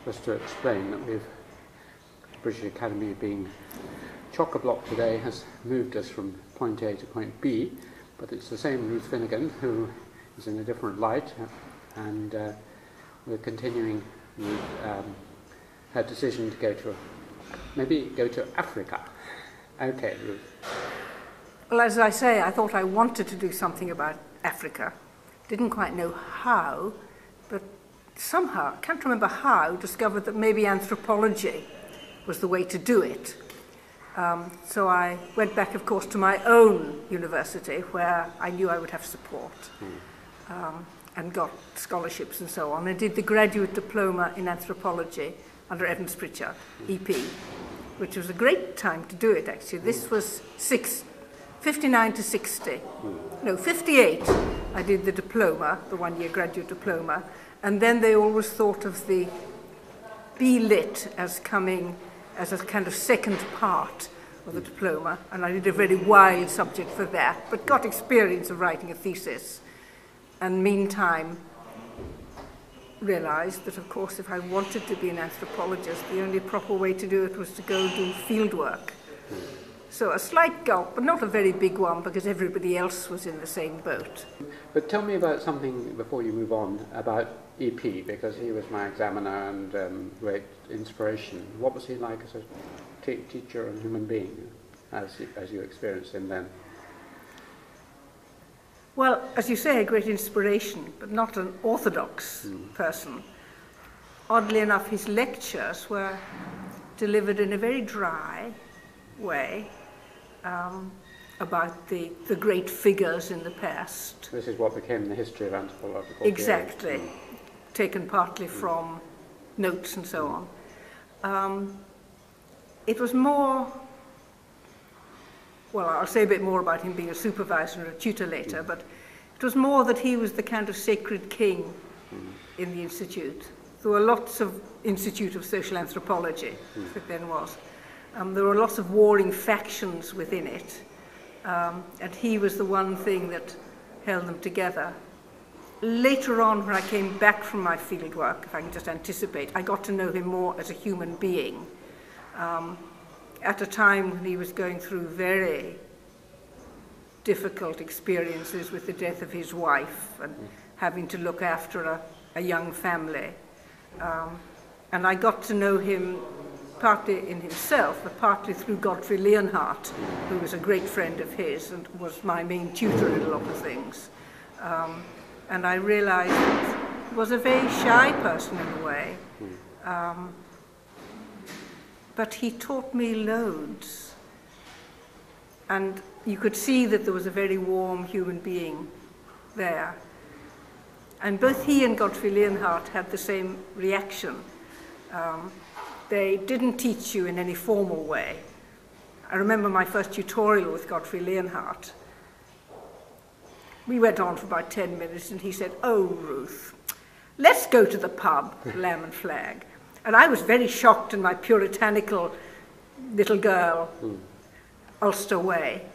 just to explain that we've, British Academy being chock-a-block today has moved us from point A to point B, but it's the same Ruth Finnegan who is in a different light, and we're continuing with her decision to go to, maybe go to Africa. Okay, Ruth. Well, as I say, I thought I wanted to do something about Africa. Didn't quite know how, but somehow, can't remember how, discovered that maybe anthropology was the way to do it. So I went back, of course, to my own university where I knew I would have support and got scholarships and so on. I did the graduate diploma in anthropology under Evans Pritchard, EP, which was a great time to do it, actually. This was 59 to 60. No, 58 I did the diploma, the one-year graduate diploma, and then they always thought of the B.Lit as coming as a kind of second part of the diploma, and I did a very wild subject for that, but got experience of writing a thesis, and meantime realized that, of course, if I wanted to be an anthropologist, the only proper way to do it was to go do fieldwork. So a slight gulp, but not a very big one, because everybody else was in the same boat. But tell me about something, before you move on, about EP, because he was my examiner and great inspiration. What was he like as a teacher and human being, as you experienced him then? Well, as you say, a great inspiration, but not an orthodox person. Oddly enough, his lectures were delivered in a very dry way, about the great figures in the past. This is what became the history of anthropological Exactly, taken partly from notes and so on. It was more, well, I'll say a bit more about him being a supervisor and a tutor later, but it was more that he was the kind of sacred king in the Institute. There were lots of Institute of Social Anthropology, as it then was. There were lots of warring factions within it, and he was the one thing that held them together. Later on, when I came back from my fieldwork, if I can just anticipate, I got to know him more as a human being. At a time when he was going through very difficult experiences with the death of his wife and having to look after a young family. And I got to know him partly in himself, but partly through Godfrey Leonhardt, who was a great friend of his and was my main tutor in a lot of things. And I realized that he was a very shy person in a way, but he taught me loads. And you could see that there was a very warm human being there. And both he and Godfrey Leonhardt had the same reaction. They didn't teach you in any formal way. I remember my first tutorial with Godfrey Leonhardt. We went on for about 10 minutes and he said, "Oh, Ruth, let's go to the pub, Lamb and Flag." And I was very shocked in my puritanical little girl, Ulster way.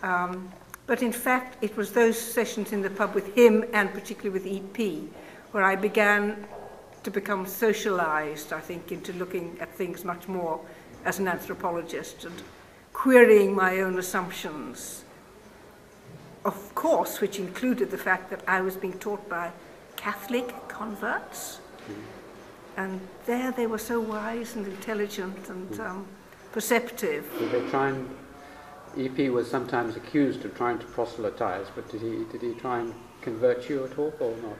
But in fact, it was those sessions in the pub with him, and particularly with EP, where I began to become socialized, I think, into looking at things much more as an anthropologist and querying my own assumptions. Of course, which included the fact that I was being taught by Catholic converts. And there they were so wise and intelligent and perceptive. Did they try and, EP was sometimes accused of trying to proselytize, but did he try and convert you at all or not?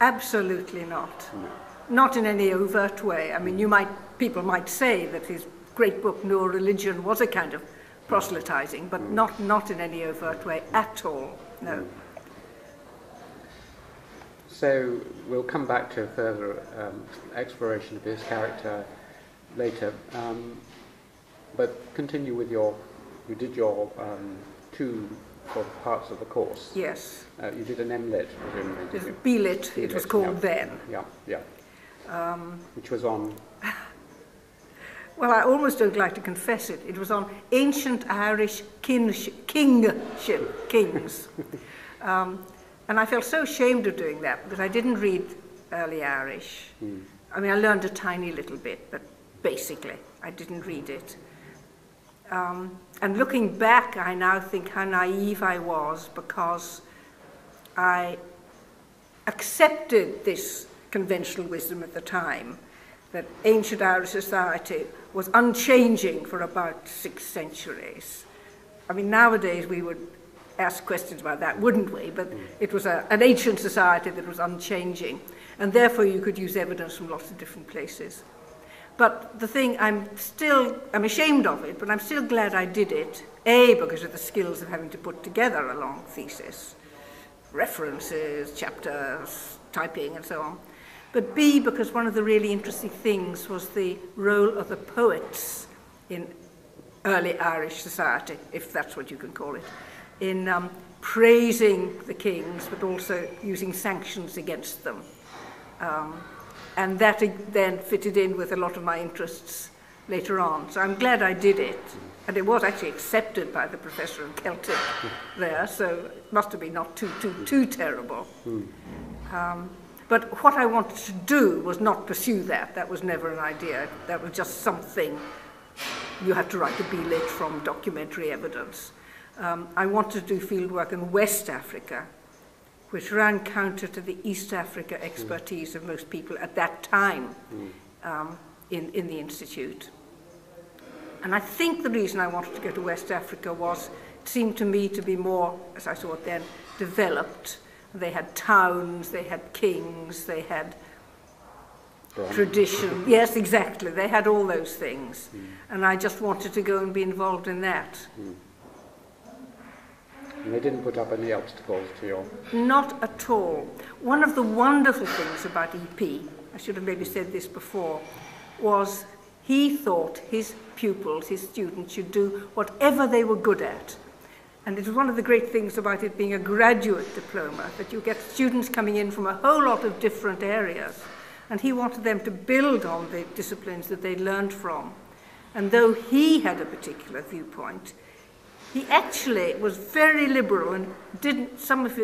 Absolutely not. No. Not in any overt way. I mean, people might say that his great book, No Religion, was a kind of proselytizing, but not in any overt way at all, no. So we'll come back to further exploration of his character later, but continue with you did your two sort of parts of the course. Yes. You did an MLit, presumably. It was B.Lit, it was called then. Yeah. Which was on? Well, I almost don't like to confess it. It was on ancient Irish kingship, kings. And I felt so ashamed of doing that because I didn't read early Irish. I mean, I learned a tiny little bit, but basically, I didn't read it. And looking back, I now think how naive I was, because I accepted this conventional wisdom at the time, that ancient Irish society was unchanging for about 6 centuries. I mean, nowadays we would ask questions about that, wouldn't we? But it was an ancient society that was unchanging, and therefore you could use evidence from lots of different places. But the thing, I'm ashamed of it, but I'm still glad I did it, A, because of the skills of having to put together a long thesis, references, chapters, typing, and so on. But B, because one of the really interesting things was the role of the poets in early Irish society, if that's what you can call it, in praising the kings, but also using sanctions against them. And that then fitted in with a lot of my interests later on. So I'm glad I did it. And it was actually accepted by the professor of Celtic there, so it must have been not too terrible. But what I wanted to do was not pursue that. That was never an idea. That was just something you have to write a B.Lit from documentary evidence. I wanted to do fieldwork in West Africa, which ran counter to the East Africa expertise of most people at that time in the Institute. And I think the reason I wanted to go to West Africa was, it seemed to me to be more, as I saw it then, developed. They had towns, they had kings, they had tradition. Yes, exactly. They had all those things. And I just wanted to go and be involved in that. And they didn't put up any obstacles to your... Not at all. One of the wonderful things about EP, I should have maybe said this before, was he thought his pupils, his students, should do whatever they were good at. And it was one of the great things about it being a graduate diploma, that you get students coming in from a whole lot of different areas. And he wanted them to build on the disciplines that they learned from. And though he had a particular viewpoint, he actually was very liberal and didn't, some of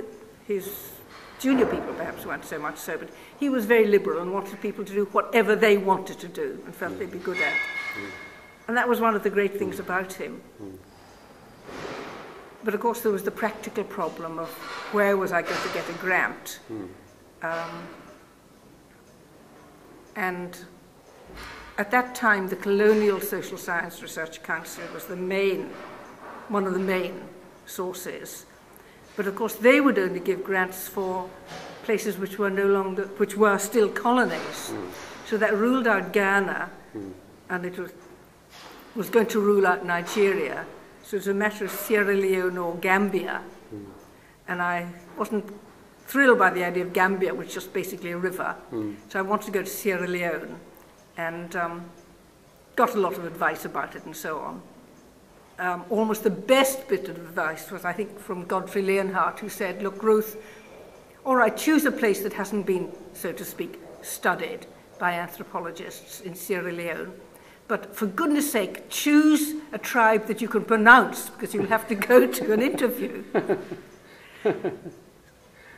his junior people perhaps weren't so much so, but he was very liberal and wanted people to do whatever they wanted to do and felt they'd be good at. And that was one of the great things about him. But of course there was the practical problem of where was I going to get a grant? And at that time the Colonial Social Science Research Council was one of the main sources. But of course they would only give grants for places which were still colonies. So that ruled out Ghana, and it was going to rule out Nigeria. So it was a matter of Sierra Leone or Gambia. And I wasn't thrilled by the idea of Gambia, which is just basically a river. So I wanted to go to Sierra Leone and got a lot of advice about it and so on. Almost the best bit of advice was, I think, from Godfrey Leonhardt, who said, look, Ruth, all right, choose a place that hasn't been, so to speak, studied by anthropologists in Sierra Leone. But for goodness sake, choose a tribe that you can pronounce, because you'll have to go to an interview.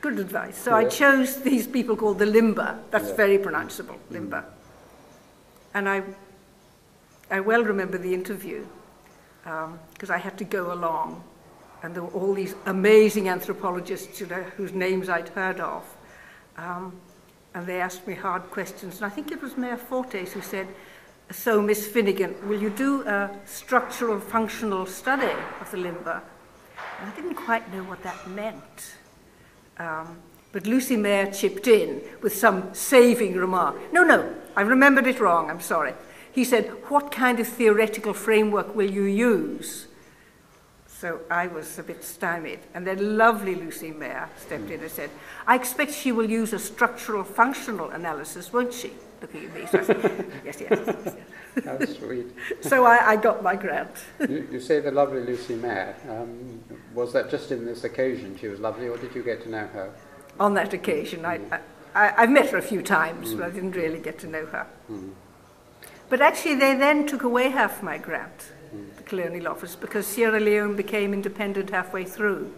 Good advice. So I chose these people called the Limba. That's very pronounceable, Limba. And I well remember the interview, because I had to go along. And there were all these amazing anthropologists, whose names I'd heard of. And they asked me hard questions. And I think it was Mayor Fortes who said, so, Miss Finnegan, will you do a structural functional study of the Limba? And I didn't quite know what that meant. But Lucy Mayer chipped in with some saving remark. No, I remembered it wrong, I'm sorry. He said, what kind of theoretical framework will you use? So I was a bit stymied. And then lovely Lucy Mayer stepped in and said, I expect she will use a structural functional analysis, won't she? Looking at me. So I said, yes. How sweet. So I got my grant. You say the lovely Lucy Mayer. Was that just in this occasion she was lovely, or did you get to know her? On that occasion. I've met her a few times, but I didn't really get to know her. But actually they then took away half my grant, the Colonial Office, because Sierra Leone became independent halfway through.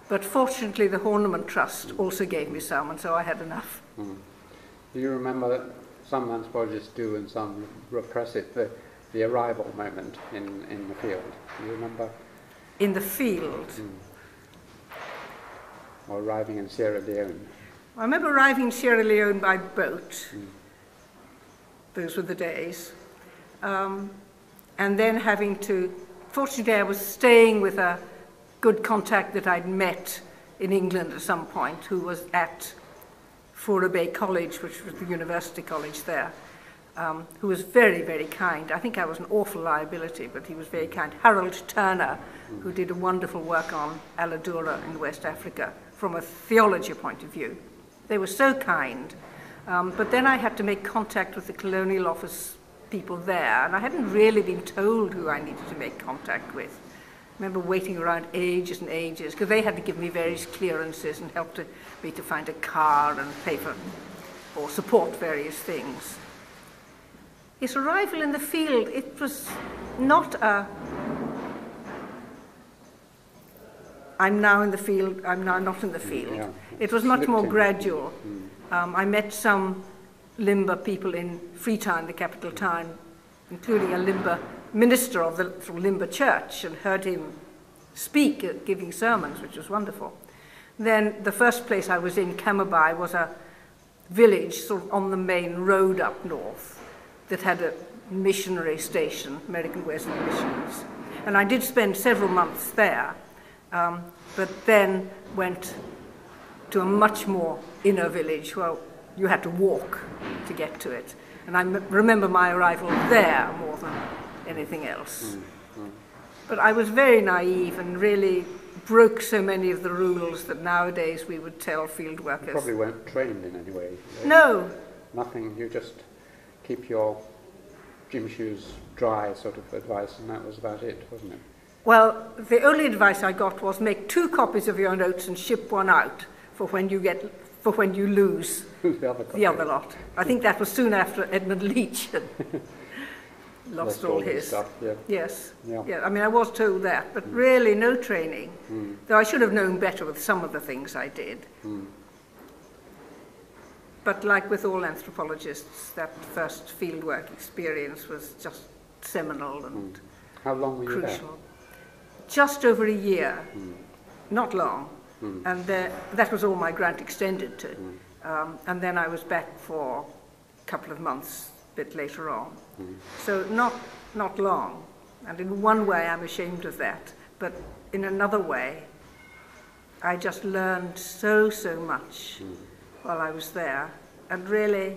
But fortunately the Horniman Trust also gave me some, and so I had enough. Do you remember that some anthropologists do and some repress it, the arrival moment in the field? Do you remember? In the field? Or arriving in Sierra Leone? I remember arriving in Sierra Leone by boat. Those were the days. And then having to, fortunately I was staying with a good contact that I'd met in England at some point, who was at Fora Bay College, which was the university college there, who was very, very kind. I think I was an awful liability, but he was very kind. Harold Turner, who did a wonderful work on Aladura in West Africa from a theology point of view. They were so kind. But then I had to make contact with the Colonial Office people there, and I hadn't really been told who I needed to make contact with. I remember waiting around ages and ages, because they had to give me various clearances and help me to find a car and pay for or support various things. His arrival in the field, it was not a, I'm now in the field, I'm now not in the field. Yeah. It was much more gradual. I met some Limber people in Freetown, the capital town, including a Limber minister of the Limber Church, and heard him speak, giving sermons, which was wonderful. Then the first place I was in, Kamabai, was a village sort of on the main road up north that had a missionary station, American Wesleyan Missions. And I did spend several months there, but then went to a much more inner village where you had to walk to get to it. And I remember my arrival there more than anything else. But I was very naive and really broke so many of the rules that nowadays we would tell field workers. You probably weren't trained in any way. No. Nothing, you just keep your gym shoes dry sort of advice, and that was about it, wasn't it? Well, the only advice I got was make 2 copies of your notes and ship one out for when you lose the other lot. I think that was soon after Edmund Leach had lost all his stuff. Yeah. Yes. Yeah. Yeah. I mean, I was told that, but really no training. Though I should have known better with some of the things I did. But like with all anthropologists, that first fieldwork experience was just seminal and How long were you crucial. Just over a year, not long. And that was all my grant extended to. And then I was back for a couple of months a bit later on. So not long. And in one way I'm ashamed of that, but in another way I just learned so much while I was there. And really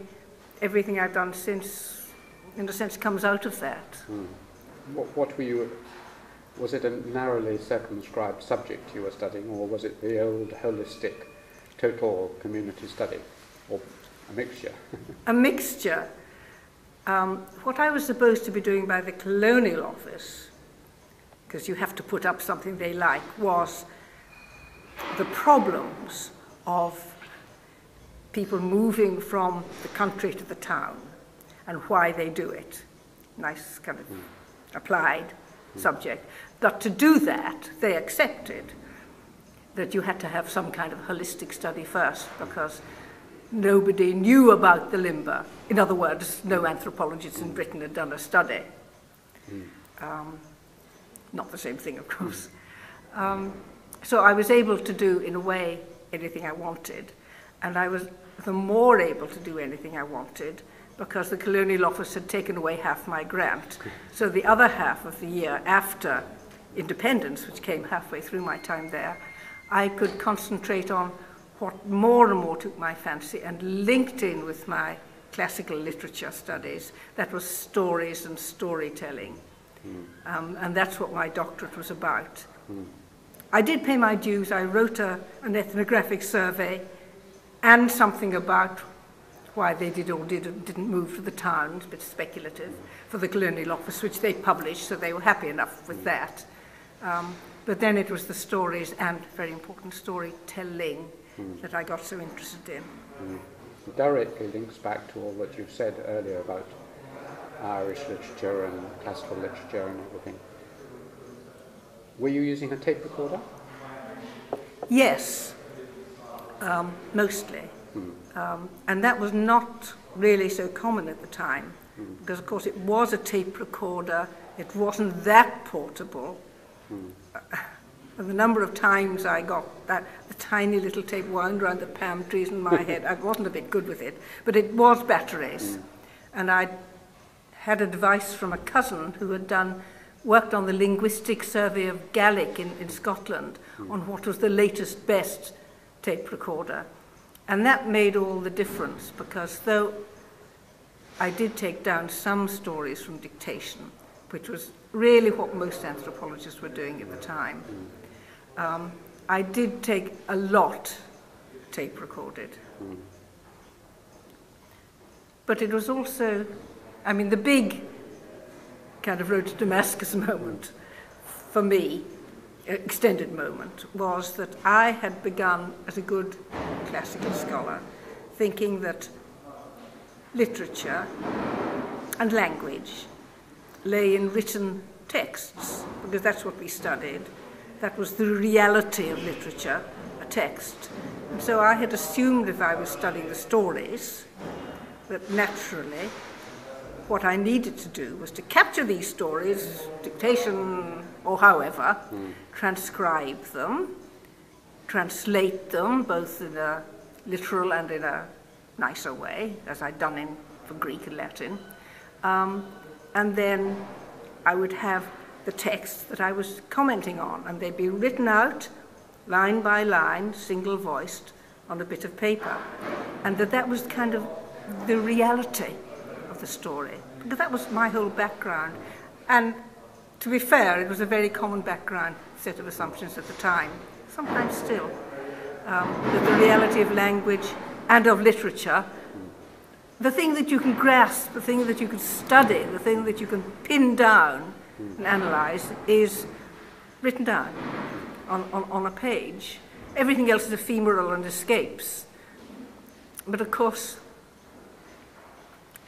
everything I've done since, in a sense, comes out of that. What were you... Was it a narrowly circumscribed subject you were studying, or was it the old holistic total community study, or a mixture? A mixture. What I was supposed to be doing by the Colonial Office, because you have to put up something they like, was the problems of people moving from the country to the town and why they do it. Nice kind of applied subject. But to do that, they accepted that you had to have some kind of holistic study first, because nobody knew about the Limber. In other words, no anthropologists in Britain had done a study. Not the same thing, of course. So I was able to do, in a way, anything I wanted. And I was the more able to do anything I wanted because the Colonial Office had taken away half my grant. So the other half of the year after independence, which came halfway through my time there, I could concentrate on what more and more took my fancy and linked in with my classical literature studies. That was stories and storytelling. And that's what my doctorate was about. I did pay my dues. I wrote an ethnographic survey and something about why they did or didn't move to the towns, a bit speculative, for the Colonial Office, which they published, so they were happy enough with that. But then it was the stories and, very important, storytelling that I got so interested in. It directly links back to all that you've said earlier about Irish literature and classical literature and everything. Were you using a tape recorder? Yes, mostly. And that was not really so common at the time, because of course it was a tape recorder, it wasn't that portable. And the number of times I got the tiny little tape wound around the palm trees in my head, I wasn't a bit good with it, but it was batteries. And I had advice from a cousin who had worked on the linguistic survey of Gaelic in Scotland on what was the latest, best tape recorder. And that made all the difference, because though I did take down some stories from dictation, which was really what most anthropologists were doing at the time, I did take a lot tape recorded. But it was also, I mean, the big kind of road to Damascus moment for me, extended moment, was that I had begun as a good classical scholar thinking that literature and language lay in written texts, because that's what we studied. That was the reality of literature, a text. And so I had assumed, if I was studying the stories, that naturally what I needed to do was to capture these stories, dictation or however, transcribe them, translate them, both in a literal and in a nicer way, as I'd done for Greek and Latin. And then I would have the text that I was commenting on, and they'd be written out line by line, single-voiced, on a bit of paper. And that was kind of the reality of the story, because that was my whole background. And to be fair, it was a very common background set of assumptions at the time, sometimes still, that the reality of language and of literature, the thing that you can grasp, the thing that you can study, the thing that you can pin down and analyze, is written down on a page. Everything else is ephemeral and escapes. But of course,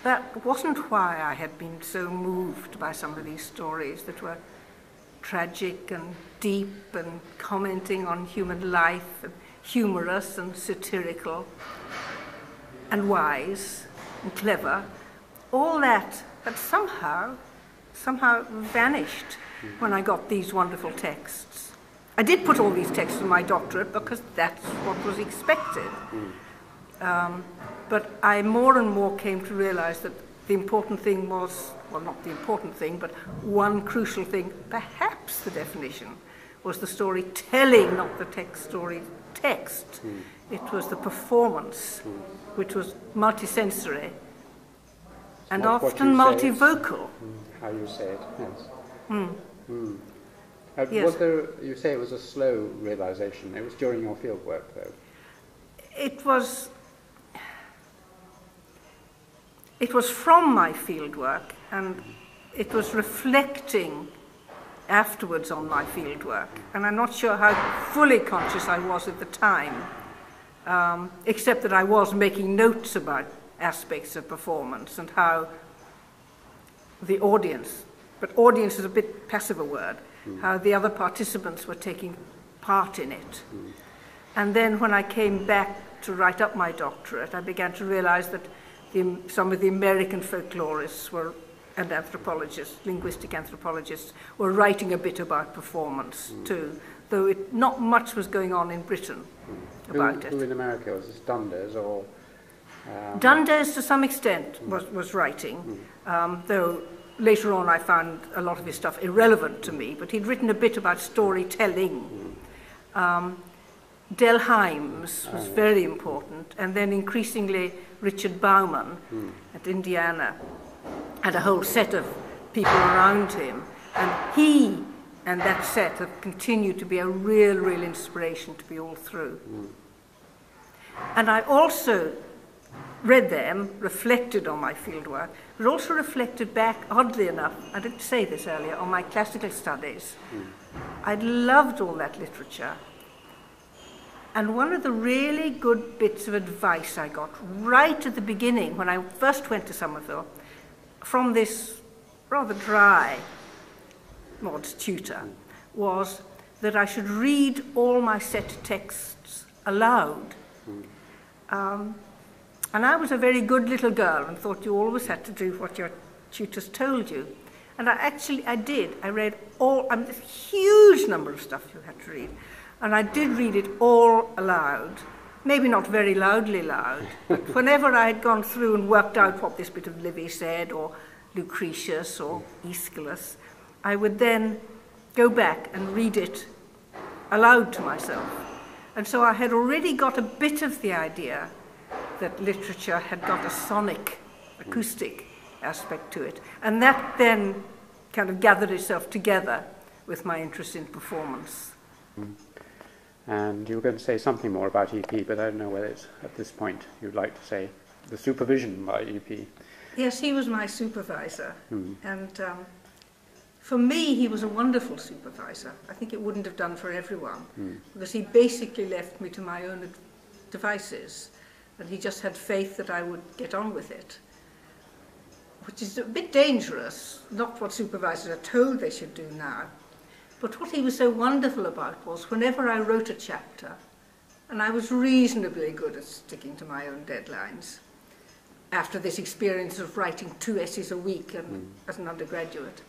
that wasn't why I had been so moved by some of these stories that were tragic and deep and commenting on human life, and humorous and satirical and wise and clever. All that had somehow vanished when I got these wonderful texts. I did put all these texts in my doctorate because that's what was expected. But I more and more came to realize that the important thing was, well, not the important thing, but one crucial thing, perhaps the definition, was the storytelling, not the text. It was the performance, which was multisensory and often multivocal. How you say it, yes. Yes. Was there, you say it was a slow realization. It was during your fieldwork, though. It was from my fieldwork, and it was reflecting afterwards on my fieldwork. And I'm not sure how fully conscious I was at the time, except that I was making notes about aspects of performance and how the audience, but audience is a bit passive a word, how the other participants were taking part in it. And then when I came back to write up my doctorate, I began to realize that some of the American folklorists and anthropologists, linguistic anthropologists, were writing a bit about performance too, though not much was going on in Britain about it. Who in America? Was this Dundas or? Dundas to some extent was writing, though later on I found a lot of his stuff irrelevant to me, but he'd written a bit about storytelling. Del Himes was very important, and then increasingly Richard Bauman at Indiana had a whole set of people around him, and he and that set have continued to be a real inspiration to be all through. And I also read them, reflected on my fieldwork, but also reflected back, oddly enough, I didn't say this earlier, on my classical studies. I'd loved all that literature. And one of the really good bits of advice I got right at the beginning, when I first went to Somerville, from this rather dry Maud's tutor, was that I should read all my set texts aloud. And I was a very good little girl and thought you always had to do what your tutors told you. And I did. I read a huge number of stuff you had to read. And I did read it all aloud. Maybe not very loudly loud, but whenever I had gone through and worked out what this bit of Livy said, or Lucretius, or Aeschylus, I would then go back and read it aloud to myself. And so I had already got a bit of the idea that literature had got a sonic, acoustic aspect to it. And that then kind of gathered itself together with my interest in performance. And you were going to say something more about EP, but I don't know whether it's at this point you'd like to say the supervision by EP. Yes, he was my supervisor. And for me, he was a wonderful supervisor. I think it wouldn't have done for everyone, because he basically left me to my own devices, and he just had faith that I would get on with it, which is a bit dangerous, not what supervisors are told they should do now. But what he was so wonderful about was whenever I wrote a chapter, and I was reasonably good at sticking to my own deadlines, after this experience of writing 2 essays a week as an undergraduate,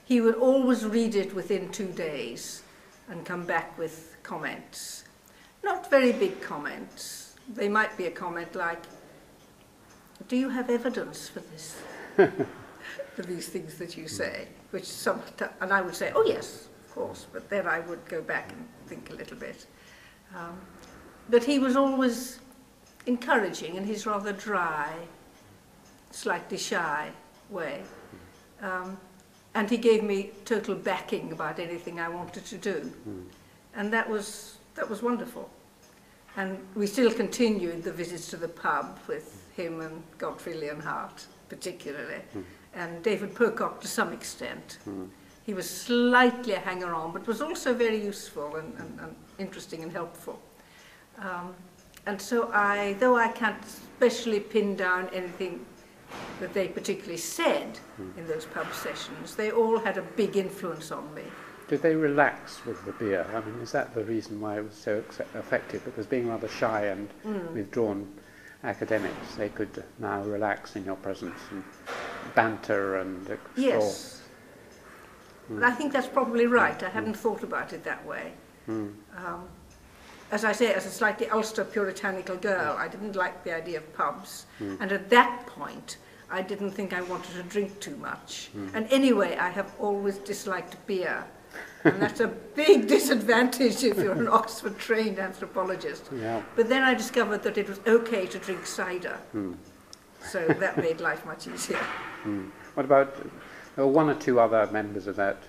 he would always read it within 2 days and come back with comments. Not very big comments. They might be a comment like, do you have evidence for this? For these things that you say? And I would say, oh yes, of course, but then I would go back and think a little bit. But he was always encouraging in his rather dry, slightly shy way. And he gave me total backing about anything I wanted to do. And that was wonderful. And we still continued the visits to the pub with him and Godfrey Leonhardt, particularly, and David Pocock to some extent. He was slightly a hanger-on, but was also very useful and interesting and helpful. And so though I can't especially pin down anything that they particularly said in those pub sessions, they all had a big influence on me. Did they relax with the beer? I mean, is that the reason why it was so effective? Because being rather shy and withdrawn academics, they could now relax in your presence and banter and explore. Yes. I think that's probably right. I hadn't thought about it that way. As I say, as a slightly Ulster puritanical girl, I didn't like the idea of pubs. And at that point, I didn't think I wanted to drink too much. And anyway, I have always disliked beer. And that's a big disadvantage if you're an Oxford-trained anthropologist. Yeah. But then I discovered that it was okay to drink cider. So that made life much easier. What about one or two other members of that?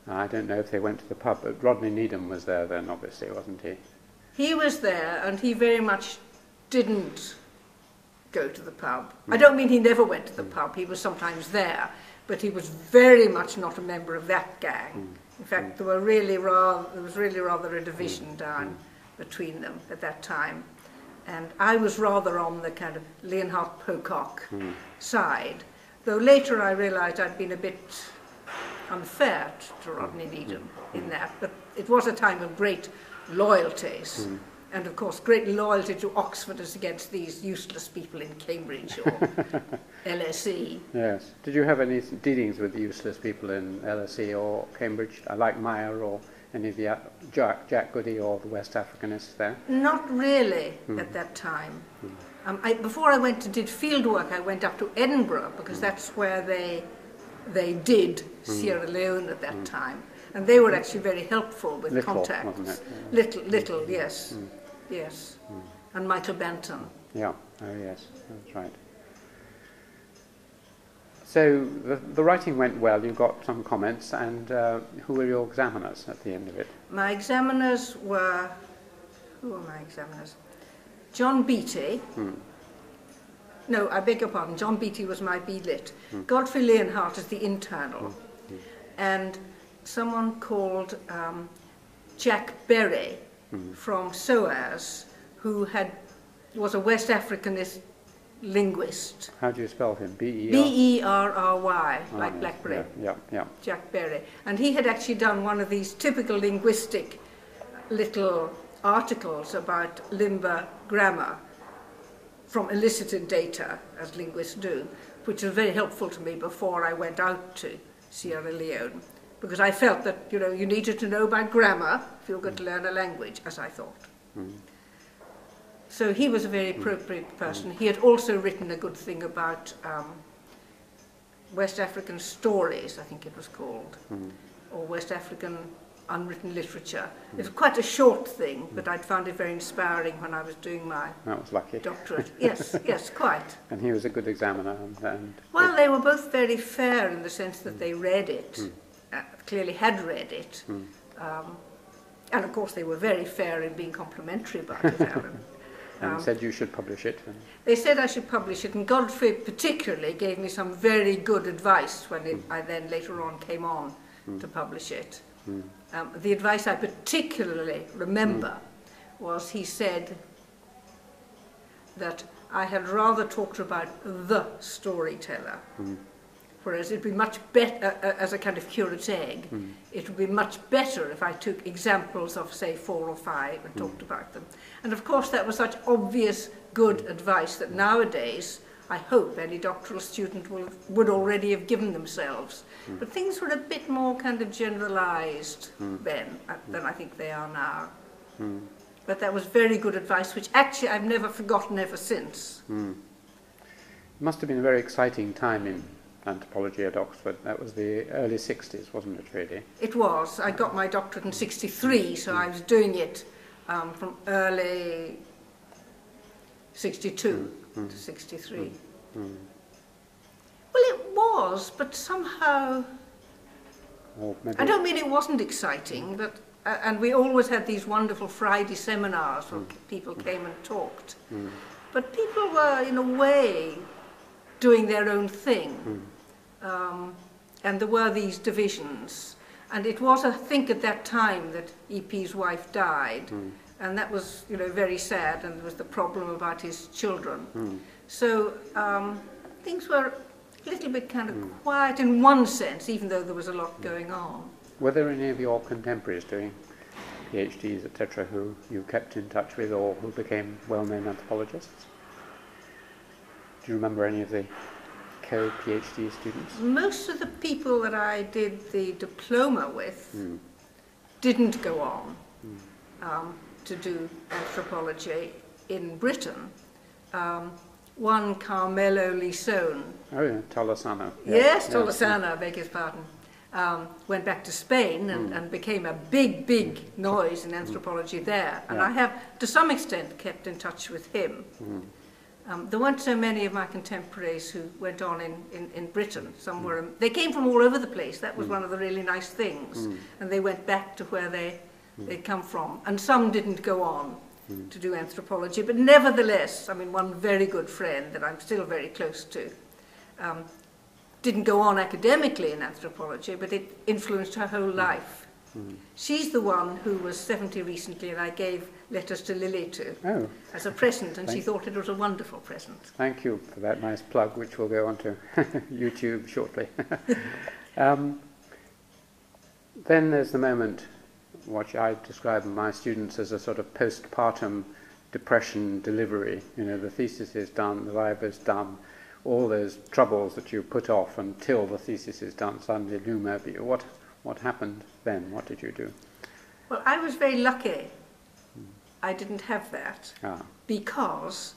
I don't know if they went to the pub, but Rodney Needham was there then, obviously, wasn't he? He was there, and he very much didn't go to the pub. I don't mean he never went to the pub. He was sometimes there, but he was very much not a member of that gang. In fact, there was really rather a division down between them at that time. And I was rather on the kind of Leonhardt-Pocock side, though later I realised I'd been a bit unfair to Rodney Needham in that. But it was a time of great loyalties, and of course great loyalty to Oxford as against these useless people in Cambridge or LSE. Yes. Did you have any dealings with useless people in LSE or Cambridge, like Meyer or any of the Jack Goody or the West Africanists there? Not really at that time. Before I did fieldwork, I went up to Edinburgh because that's where they did Sierra Leone at that time. And they were actually very helpful with contacts. Wasn't it? Little, yes. Yes. And Michael Benton. Yeah, oh yes, that's right. So the writing went well, you got some comments, and who were your examiners at the end of it? My examiners were, who were my examiners? John Beattie. No, I beg your pardon, John Beattie was my B-Lit. Godfrey Leonhardt is the internal. And someone called Jack Berry from SOAS, who was a West Africanist linguist. How do you spell him? B-E-R? B-E-R-R-Y, like Blackberry. Yeah. Jack Berry. And he had actually done one of these typical linguistic little articles about Limba grammar, from elicited data, as linguists do, which was very helpful to me before I went out to Sierra Leone, because I felt that, you know, you needed to know about grammar if you were going to learn a language, as I thought. So he was a very appropriate person. He had also written a good thing about West African stories, I think it was called, or West African unwritten literature. It was quite a short thing, but I'd found it very inspiring when I was doing my That was lucky. doctorate. Yes, yes, quite. And he was a good examiner. Well, they were both very fair in the sense that they read it, clearly had read it, and of course they were very fair in being complimentary about it, Alan. And said you should publish it. They said I should publish it, and Godfrey particularly gave me some very good advice when I then later on came on to publish it. The advice I particularly remember was he said that I had rather talked about the storyteller, whereas it would be much better, as a kind of curate's egg, it would be much better if I took examples of, say, 4 or 5 and talked about them. And of course that was such obvious good advice that nowadays I hope any doctoral student would already have given themselves. But things were a bit more kind of generalised then than I think they are now. But that was very good advice, which actually I've never forgotten ever since. It must have been a very exciting time in anthropology at Oxford. That was the early 60s, wasn't it, really? It was. I got my doctorate in 63, so I was doing it from early 62 to 63. Well, it was, but somehow... I don't mean it wasn't exciting, but and we always had these wonderful Friday seminars where people came and talked. But people were, in a way, doing their own thing. And there were these divisions. And it was, I think, at that time that E.P.'s wife died. And that was, you know, very sad, and there was the problem about his children. So things were a little bit kind of quiet in one sense, even though there was a lot going on. Were there any of your contemporaries doing PhDs, etc., who you kept in touch with or who became well-known anthropologists? Do you remember any of the co-PhD students? Most of the people that I did the diploma with didn't go on to do anthropology in Britain. One, Carmelo Lisone. Oh, yeah, Tolosano. Yes, Tolosano, I beg his pardon. Went back to Spain and became a big noise in anthropology there. And I have, to some extent, kept in touch with him. There weren't so many of my contemporaries who went on in Britain. Some were, they came from all over the place. That was one of the really nice things. And they went back to where they'd come from. And some didn't go on to do anthropology. But nevertheless, I mean, one very good friend that I'm still very close to didn't go on academically in anthropology, but it influenced her whole life. She's the one who was 70 recently, and I gave letters to Lily to as a present, and she thought it was a wonderful present. Thank you for that nice plug, which will go onto YouTube shortly. Then there's the moment, which I describe in my students as a sort of postpartum depression delivery. You know, the thesis is done, the viva's done, all those troubles that you put off until the thesis is done suddenly loom over you. What happened then? What did you do? Well, I was very lucky. I didn't have that because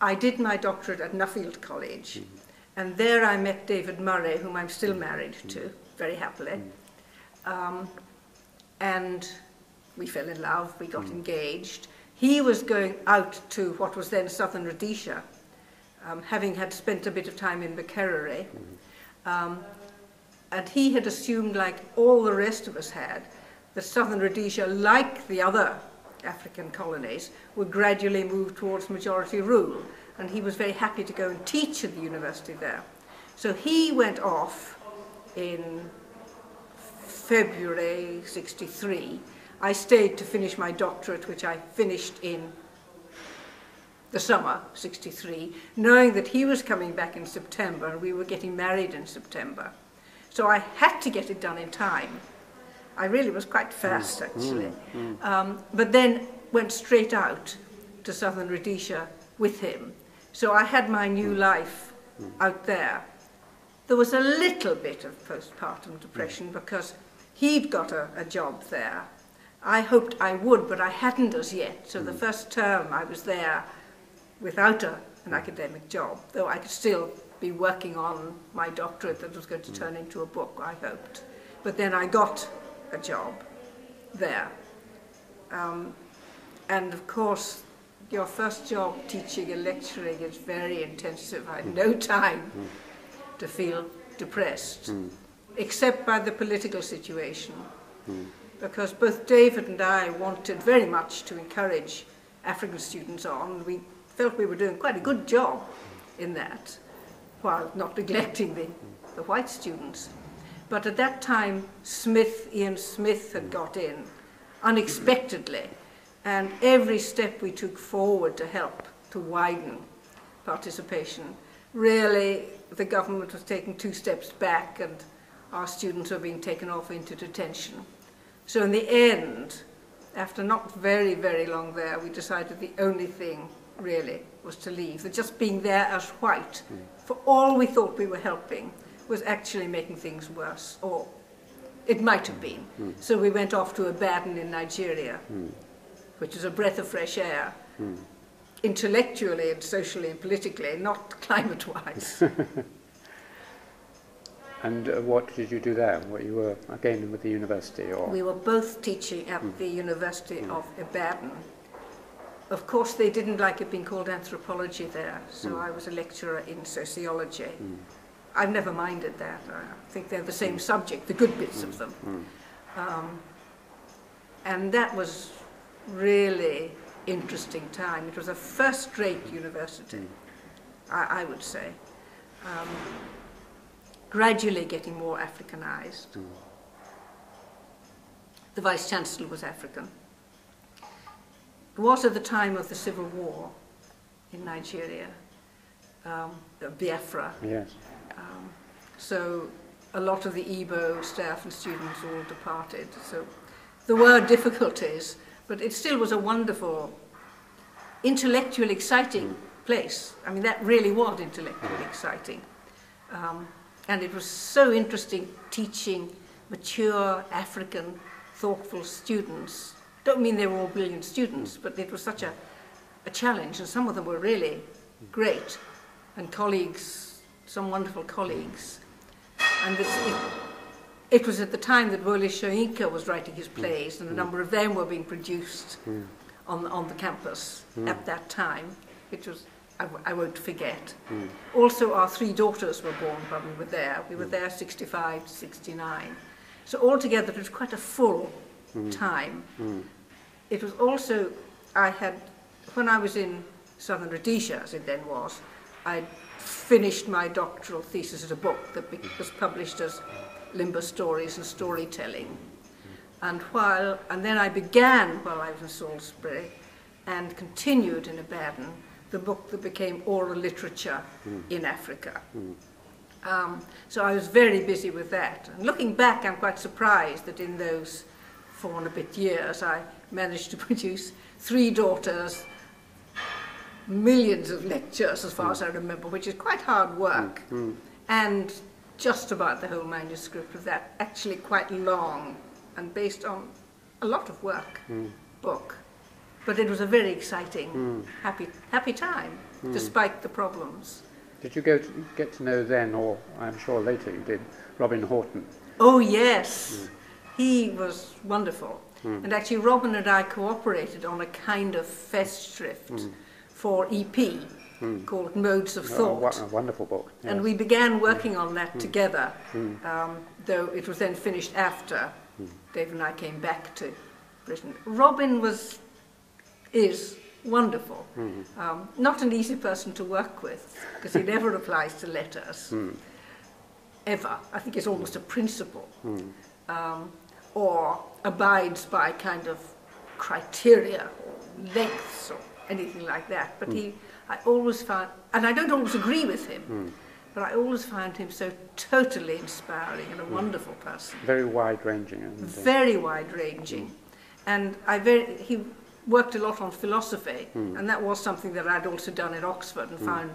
I did my doctorate at Nuffield College, and there I met David Murray, whom I'm still married to, very happily. And we fell in love, we got engaged. He was going out to what was then Southern Rhodesia, having had spent a bit of time in Bukerere. And he had assumed, like all the rest of us had, that Southern Rhodesia, like the other African colonies, would gradually move towards majority rule. And he was very happy to go and teach at the university there. So he went off in February '63. I stayed to finish my doctorate, which I finished in the summer '63, knowing that he was coming back in September and we were getting married in September. So I had to get it done in time. I really was quite fast, actually. But then went straight out to Southern Rhodesia with him. So I had my new life out there. There was a little bit of postpartum depression because he'd got a job there. I hoped I would, but I hadn't as yet. So the first term I was there without an academic job, though I could still be working on my doctorate that was going to turn into a book, I hoped. But then I got a job there. And of course, your first job teaching and lecturing is very intensive. I had no time to feel depressed, except by the political situation. Because both David and I wanted very much to encourage African students on. We felt we were doing quite a good job in that, while not neglecting the white students. But at that time, Ian Smith had got in unexpectedly, and every step we took forward to help to widen participation, really the government was taking 2 steps back and our students were being taken off into detention. So in the end, after not very, very long there, we decided the only thing really was to leave. That just being there as white, for all we thought we were helping, was actually making things worse, or it might have been. So we went off to Ibadan in Nigeria, which is a breath of fresh air, intellectually and socially and politically, not climate-wise. And what did you do there? What, you were again with the university, or? We were both teaching at the University of Ibadan. Of course, they didn't like it being called anthropology there, so I was a lecturer in sociology. I've never minded that. I think they're the same subject, the good bits of them. And that was really interesting time. It was a first-rate university, I would say. Gradually getting more Africanized. The Vice-Chancellor was African. It was at the time of the Civil War in Nigeria, Biafra. Yes. So a lot of the Igbo staff and students all departed. So there were difficulties, but it still was a wonderful, intellectually exciting place. I mean, that really was intellectually exciting. And it was so interesting teaching mature, African, thoughtful students. Don't mean they were all brilliant students, but it was such a challenge, and some of them were really great, and colleagues, some wonderful colleagues. And it was at the time that Wole Soyinka was writing his plays, and a number of them were being produced on the campus at that time. It was, I won't forget. Also, our 3 daughters were born when we were there. We were there 65 to 69. So altogether, it was quite a full time. It was also, when I was in Southern Rhodesia, as it then was, I finished my doctoral thesis as a book that was published as Limber Stories and Storytelling. And then I began, while I was in Salisbury, and continued in Ibadan, the book that became Oral Literature in Africa. So I was very busy with that. And looking back, I'm quite surprised that in those 4 and a bit years, I managed to produce 3 daughters, millions of lectures, as far as I remember, which is quite hard work. And just about the whole manuscript of that, actually quite long and based on a lot of work book. But it was a very exciting, happy time, despite the problems. Did you get to know then, or I'm sure later you did, Robin Horton? Oh yes, he was wonderful. And actually Robin and I cooperated on a kind of festschrift for EP called Modes of Thought. A wonderful book. Yes. And we began working on that together, though it was then finished after Dave and I came back to Britain. Robin is wonderful. Not an easy person to work with, because he never replies to letters, ever. I think it's almost a principle, or abides by kind of criteria, or lengths, or anything like that. But I always found, and I don't always agree with him, but I always found him so totally inspiring and a wonderful person. Very wide-ranging. Very wide-ranging. And worked a lot on philosophy, and that was something that I'd also done at Oxford and found,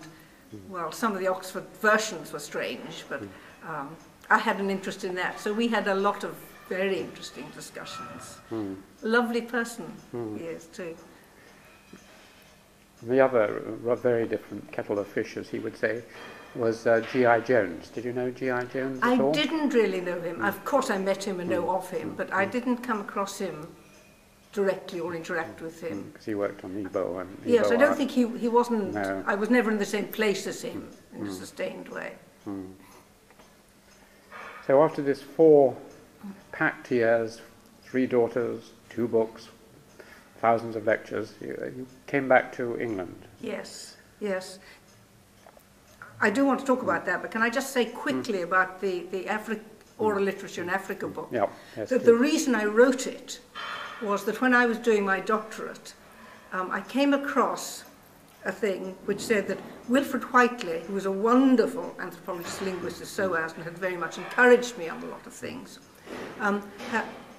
well, some of the Oxford versions were strange, but I had an interest in that. So we had a lot of very interesting discussions. Lovely person he is too. The other very different kettle of fish, as he would say, was G.I. Jones. Did you know G.I. Jones at all? I didn't really know him. Of course I met him and know of him, but I didn't come across him directly or interact with him. Because he worked on Ebo. And Yes, Ebo I don't art. think he wasn't, No. I was never in the same place as him in a sustained way. So after this 4 packed years, 3 daughters, 2 books, thousands of lectures, you came back to England. Yes, yes. I do want to talk about that, but can I just say quickly about the oral literature in Africa book? Yeah, yes, That the reason I wrote it was that when I was doing my doctorate, I came across a thing which said that Wilfred Whiteley, who was a wonderful anthropologist, linguist, SOAS, and had very much encouraged me on a lot of things,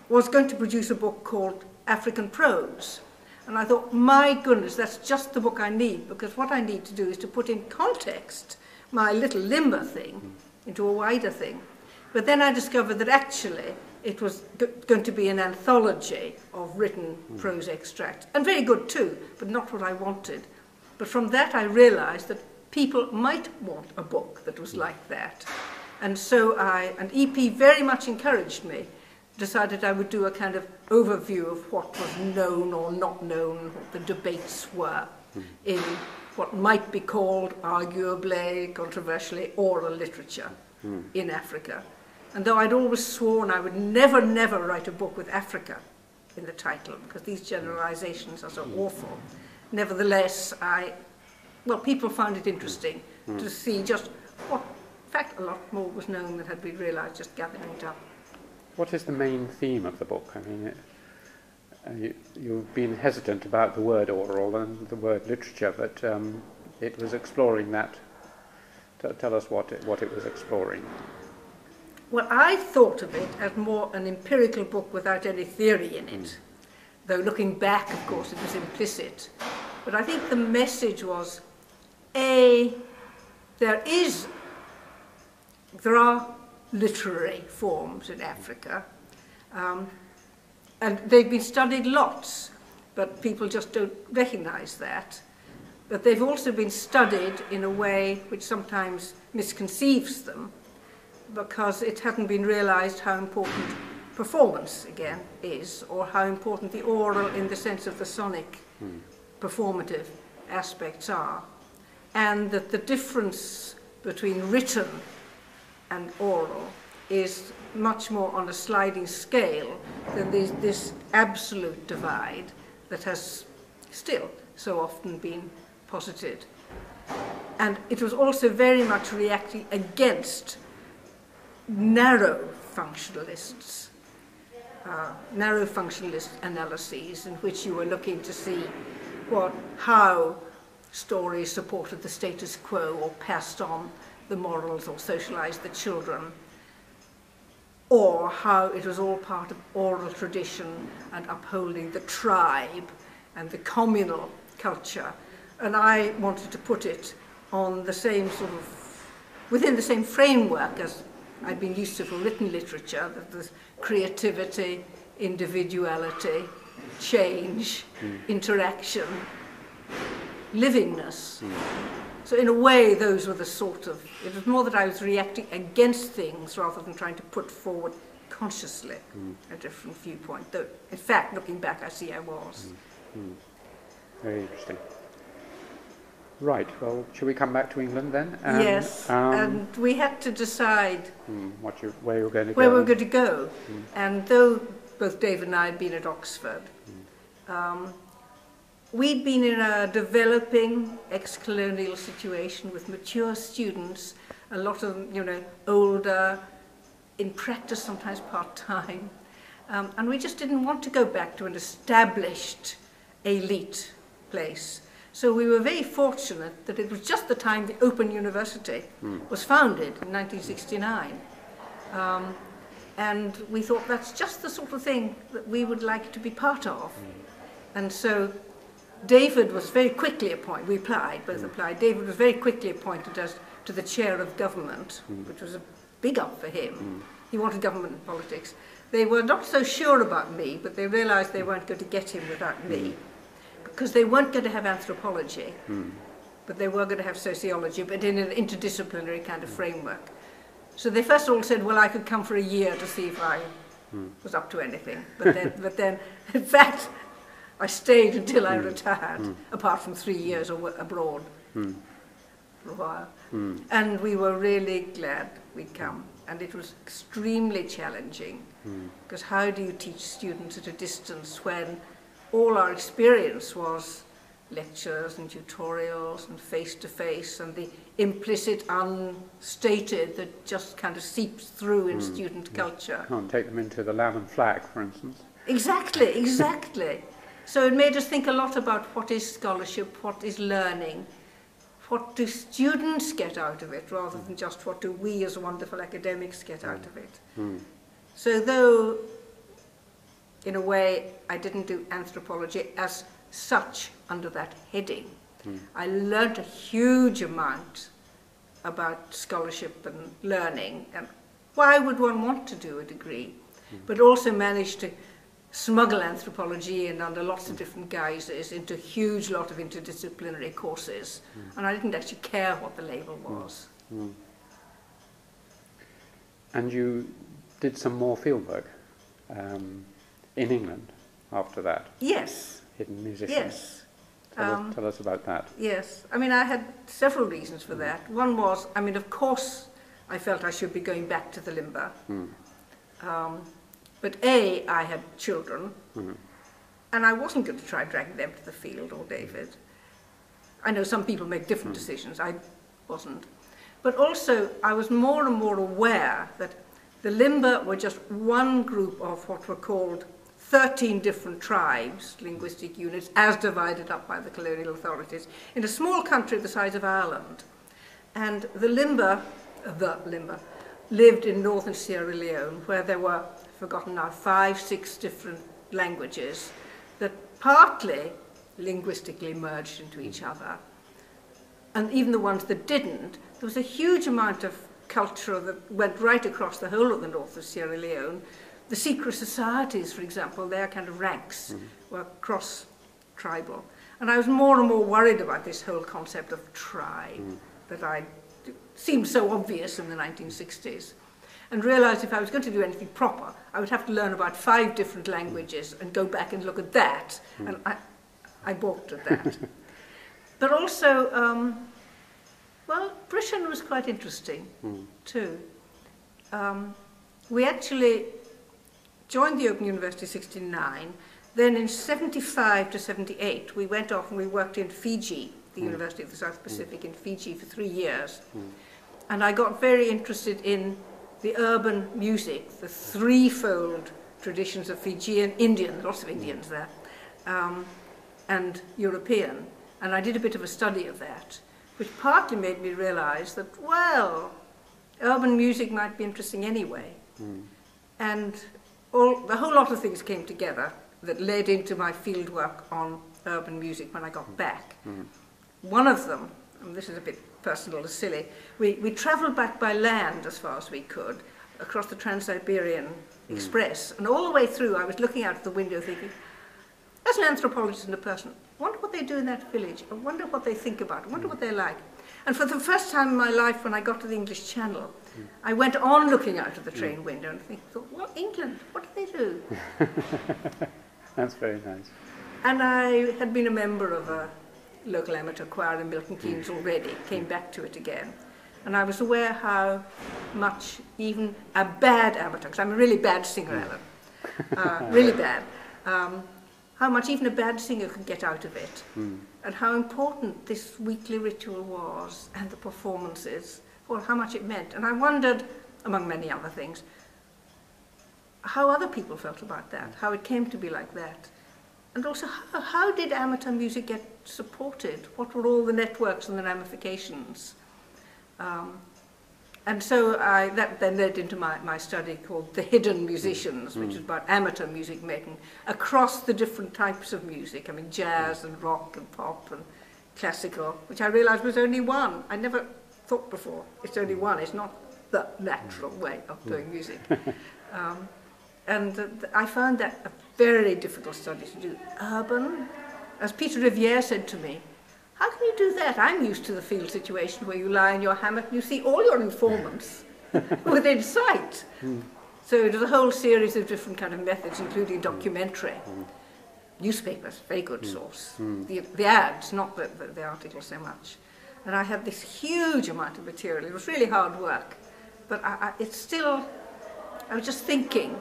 was going to produce a book called African Prose. And I thought, my goodness, that's just the book I need, because what I need to do is to put in context my little limber thing into a wider thing. But then I discovered that actually it was going to be an anthology of written prose extracts, and very good too, but not what I wanted. But from that I realized that people might want a book that was like that. And so and EP very much encouraged me, decided I would do a kind of overview of what was known or not known, what the debates were in what might be called, arguably, controversially, oral literature in Africa. And though I'd always sworn I would never, never write a book with Africa in the title, because these generalizations are so awful, nevertheless, people found it interesting to see just what, in fact, a lot more was known than had been realized just gathering it up. What is the main theme of the book? I mean, you've been hesitant about the word oral and the word literature, but it was exploring that. Tell us what it was exploring. Well, I thought of it as more an empirical book without any theory in it. Though looking back, of course, it was implicit. But I think the message was, there are literary forms in Africa, and they've been studied lots, but people just don't recognize that. But they've also been studied in a way which sometimes misconceives them, because it hasn't been realized how important performance, again, is, or how important the oral in the sense of the sonic performative aspects are, and that the difference between written and oral is much more on a sliding scale than this absolute divide that has still so often been posited. And it was also very much reacting against narrow functionalist analyses in which you were looking to see how stories supported the status quo or passed on the morals or socialized the children, or how it was all part of oral tradition and upholding the tribe and the communal culture. And I wanted to put it on the same within the same framework as I'd been used to for written literature, that there's creativity, individuality, change, interaction, livingness. So in a way, those were it was more that I was reacting against things rather than trying to put forward consciously a different viewpoint. Though, in fact, looking back, I see I was. Very interesting. Right, well, shall we come back to England then? Yes, and we had to decide where you were going to go. Where we were going to go. And though both David and I had been at Oxford, we'd been in a developing ex-colonial situation with mature students, a lot of older, in practice sometimes part-time, and we just didn't want to go back to an established elite place. So we were very fortunate that it was just the time the Open University was founded in 1969. And we thought that's just the sort of thing that we would like to be part of. And so David was very quickly appointed, we applied, both applied, David was very quickly appointed as to the chair of government, which was a big up for him. He wanted government and politics. They were not so sure about me, but they realized they weren't going to get him without me, because they weren't going to have anthropology, but they were going to have sociology, but in an interdisciplinary kind of framework. So they first of all said, well, I could come for a year to see if I was up to anything. But then, in fact, I stayed until I retired, apart from 3 years abroad for a while. And we were really glad we'd come. And it was extremely challenging, because how do you teach students at a distance when all our experience was lectures and tutorials and face-to-face and the implicit, unstated that just kind of seeps through in student culture. Can't take them into the lamb and flag, for instance. Exactly, exactly. So it made us think a lot about what is scholarship, what is learning, what do students get out of it, rather than just what do we as wonderful academics get out of it. So though, in a way, I didn't do anthropology as such under that heading, I learned a huge amount about scholarship and learning, and why would one want to do a degree, but also managed to smuggle anthropology in under lots of different guises into a huge lot of interdisciplinary courses, and I didn't actually care what the label was. And you did some more fieldwork in England after that? Yes. Hidden musicians? Yes. Tell us about that. Yes. I mean, I had several reasons for that. One was, I mean, of course, I felt I should be going back to the limber. But A, I had children, and I wasn't going to try dragging them to the field or David. I know some people make different decisions. I wasn't. But also, I was more and more aware that the limber were just one group of what were called 13 different tribes, linguistic units, as divided up by the colonial authorities, in a small country the size of Ireland. And the limber, lived in northern Sierra Leone, where there were, forgotten now, 5, 6 different languages that partly linguistically merged into each other. And even the ones that didn't, there was a huge amount of culture that went right across the whole of the north of Sierra Leone. The secret societies, for example, their kind of ranks were cross-tribal. And I was more and more worried about this whole concept of tribe that seemed so obvious in the 1960s. And realized if I was going to do anything proper, I would have to learn about 5 different languages and go back and look at that. And I balked at that. But also, well, Britain was quite interesting, too. We actually joined the Open University in 1969. Then in 1975 to 1978, we went off and we worked in Fiji, the University of the South Pacific in Fiji for 3 years. And I got very interested in the urban music, the threefold traditions of Fijian, Indian, lots of Indians there, and European. And I did a bit of a study of that, which partly made me realize that, well, urban music might be interesting anyway. And the whole lot of things came together that led into my fieldwork on urban music when I got back. One of them, and this is a bit personal and silly, we travelled back by land as far as we could, across the Trans-Siberian Express, and all the way through I was looking out of the window thinking, as an anthropologist and a person, I wonder what they do in that village, I wonder what they think about, I wonder what they're like. And for the first time in my life, when I got to the English Channel, I went on looking out of the train window and thought, well, England, what do they do? That's very nice. And I had been a member of a local amateur choir in Milton Keynes already, came back to it again. And I was aware how much even a bad amateur, because I'm a really bad singer, Alan, really bad, how much even a bad singer could get out of it, and how important this weekly ritual was, and the performances, well, how much it meant. And I wondered, among many other things, how other people felt about that, how it came to be like that. And also, how did amateur music get supported? What were all the networks and the ramifications? And so that then led into my study called The Hidden Musicians, which is about amateur music making across the different types of music. I mean, jazz and rock and pop and classical, which I realized was only one. I never thought before. It's only one. It's not the natural way of doing music. I found that a very difficult study to do. Urban, as Peter Riviere said to me, how can you do that? I'm used to the field situation where you lie in your hammock and you see all your informants within sight. So it was a whole series of different kind of methods, including documentary. Newspapers, very good source. The ads, not the articles so much. And I had this huge amount of material. It was really hard work. But it's still, I was just thinking,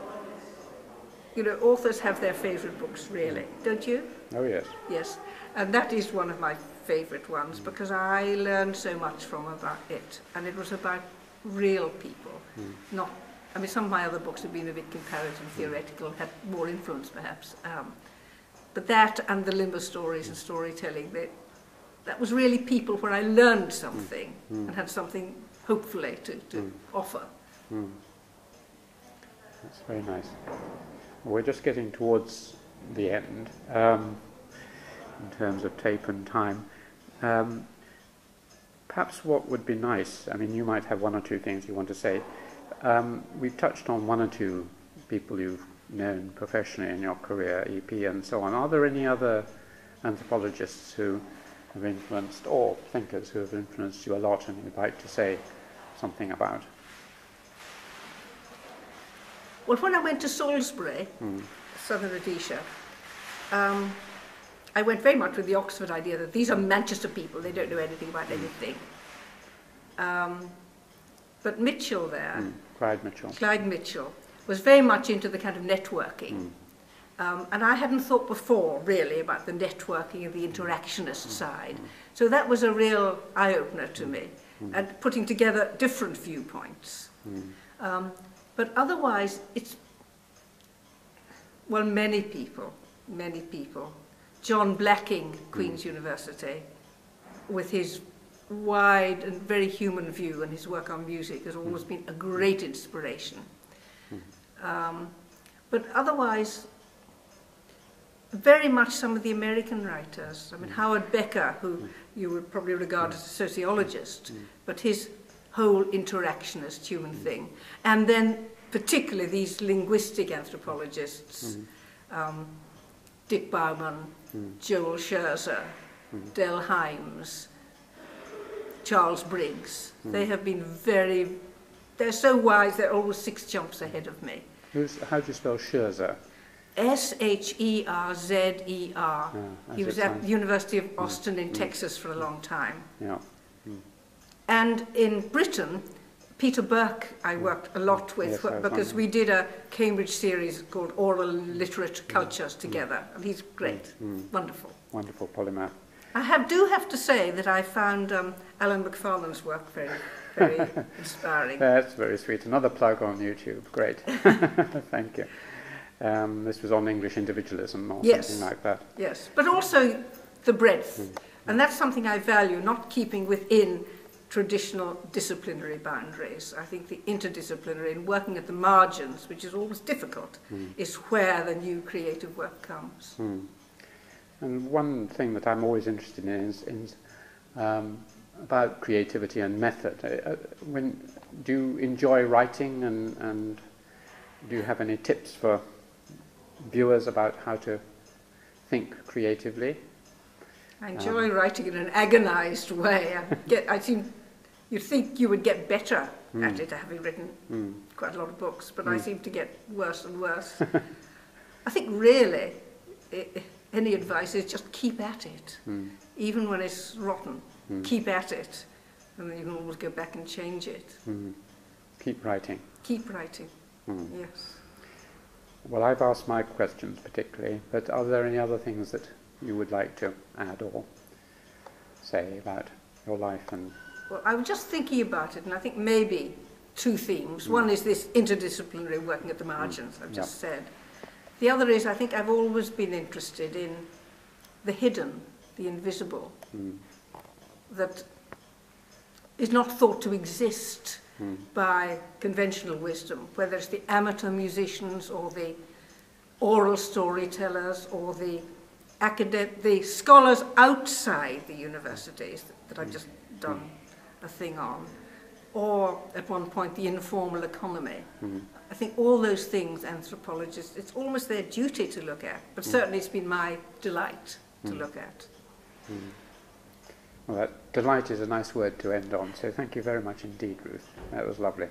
you know, authors have their favourite books, really, don't you? Oh, yes. Yes, and that is one of my favourite ones because I learned so much from about it. And it was about real people, not, I mean, some of my other books have been a bit comparative, theoretical, had more influence perhaps. But that and the limber stories and storytelling, that was really people where I learned something and had something, hopefully, to offer. That's very nice. We're just getting towards the end in terms of tape and time. Perhaps what would be nice, I mean, you might have one or two things you want to say. We've touched on one or two people you've known professionally in your career, EP and so on. Are there any other anthropologists who have influenced, or thinkers who have influenced you a lot and you'd like to say something about? Well, when I went to Salisbury, southern Rhodesia, I went very much with the Oxford idea that these are Manchester people, they don't know anything about anything. But Mitchell there, Clyde Mitchell, was very much into the kind of networking. And I hadn't thought before, really, about the networking and the interactionist side. So that was a real eye-opener to me, and putting together different viewpoints. But otherwise, it's, well, many people. John Blacking, Queen's University, with his wide and very human view and his work on music has always been a great inspiration. But otherwise, very much some of the American writers. I mean, Howard Becker, who you would probably regard as a sociologist, but his whole interactionist human thing. And then particularly these linguistic anthropologists, Dick Bauman, Joel Scherzer, Del Himes, Charles Briggs. They have been they're so wise, they're always 6 jumps ahead of me. How do you spell Scherzer? S-H-E-R-Z-E-R. He was at the University of Austin in Texas for a long time. Yeah. And in Britain, Peter Burke I worked a lot with, because we did a Cambridge series called Oral Literate Cultures together. And he's great, wonderful. Wonderful polymath. I do have to say that I found Alan McFarlane's work very, very inspiring. That's very sweet. Another plug on YouTube. Great. Thank you. This was on English individualism or something like that. Yes, but also the breadth. And that's something I value, not keeping within traditional disciplinary boundaries. I think the interdisciplinary and working at the margins, which is always difficult, is where the new creative work comes. And one thing that I'm always interested in is about creativity and method. Do you enjoy writing, and do you have any tips for viewers about how to think creatively? I enjoy writing in an agonized way. You'd think you would get better at it, having written quite a lot of books, but I seem to get worse and worse. I think really, any advice is just keep at it, even when it's rotten. Keep at it, and then you can always go back and change it. Keep writing. Keep writing, yes. Well, I've asked my questions particularly, but are there any other things that you would like to add or say about your life? And well, I was just thinking about it, and I think maybe 2 themes. One is this interdisciplinary working at the margins, I've just said. The other is, I think I've always been interested in the hidden, the invisible, that is not thought to exist by conventional wisdom, whether it's the amateur musicians or the oral storytellers or the scholars outside the universities that I've just done a thing on, or at one point the informal economy. I think all those things anthropologists, it's almost their duty to look at, but certainly it's been my delight to look at. Well, that delight is a nice word to end on, so thank you very much indeed, Ruth. That was lovely.